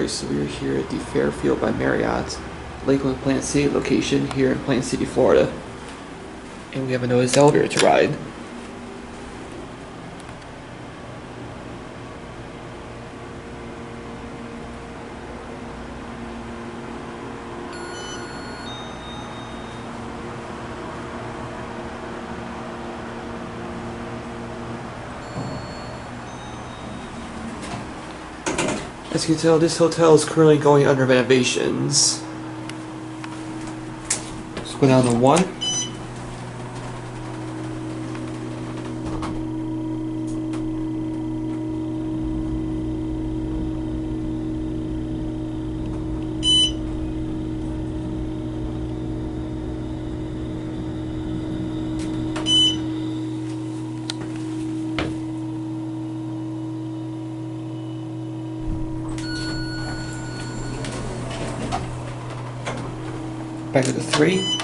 Alright, so we are here at the Fairfield by Marriott Lakeland Plant City location here in Plant City, Florida. And we have an Otis elevator to ride. As you can tell, this hotel is currently going under renovations. Let's go down to 1. Back to the 3.